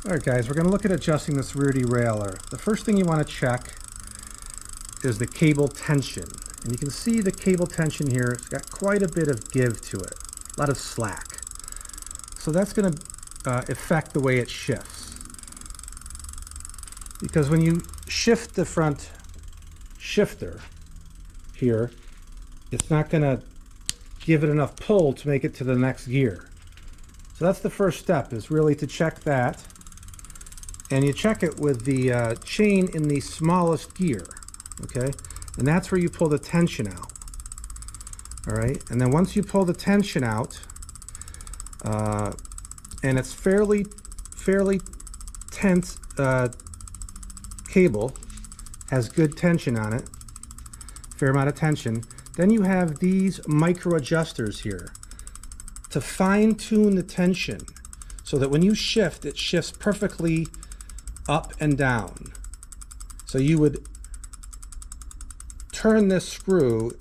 Alright guys, we're going to look at adjusting this rear derailleur. The first thing you want to check is the cable tension. And you can see the cable tension here, it's got quite a bit of give to it, a lot of slack. So that's going to affect the way it shifts. Because when you shift the front shifter here, it's not going to give it enough pull to make it to the next gear. So that's the first step, is really to check that. And you check it with the chain in the smallest gear, okay? And that's where you pull the tension out, all right? And then once you pull the tension out, and it's fairly tense cable, has good tension on it, fair amount of tension, then you have these micro adjusters here to fine-tune the tension so that when you shift, it shifts perfectly up and down. So you would turn this screw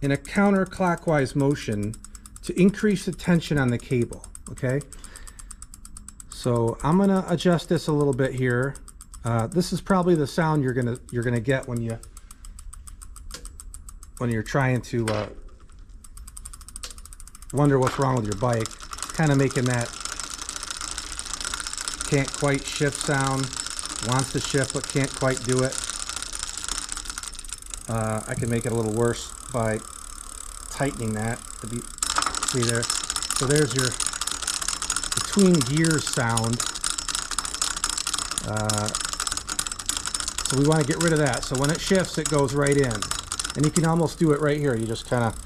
in a counterclockwise motion to increase the tension on the cable, okay? So I'm gonna adjust this a little bit here. This is probably the sound you're gonna get when you're trying to wonder what's wrong with your bike. Kind of making that can't quite shift sound. Wants to shift but can't quite do it. I can make it a little worse by tightening that. See there? So there's your between gears sound. So we want to get rid of that. So when it shifts, it goes right in. And you can almost do it right here. You just kind of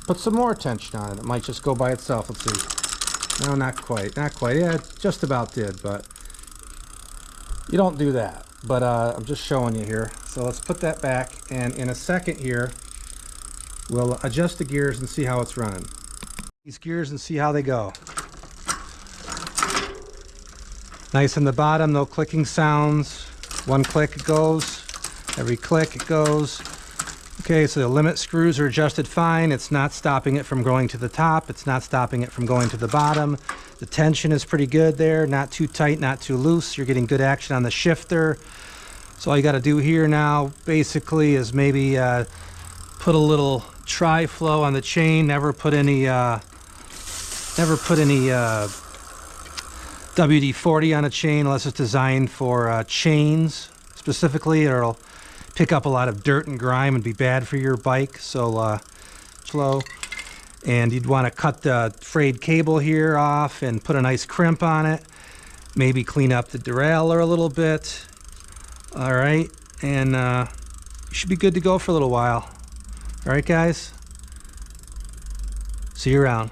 put some more tension on it. It might just go by itself. Let's see. No, not quite. Not quite. Yeah, it just about did, but you don't do that. But I'm just showing you here. So let's put that back. And in a second here, we'll adjust the gears and see how it's running. These gears and see how they go. Nice in the bottom, no clicking sounds. One click it goes. Every click it goes. Okay, so the limit screws are adjusted fine. It's not stopping it from going to the top. It's not stopping it from going to the bottom. The tension is pretty good there. Not too tight, not too loose. You're getting good action on the shifter. So all you got to do here now basically is maybe put a little tri-flow on the chain. Never put any WD-40 on a chain unless it's designed for chains specifically. It'll pick up a lot of dirt and grime and be bad for your bike. So slow. And you'd want to cut the frayed cable here off and put a nice crimp on it. Maybe clean up the derailleur a little bit. All right, and you should be good to go for a little while. All right, guys. See you around.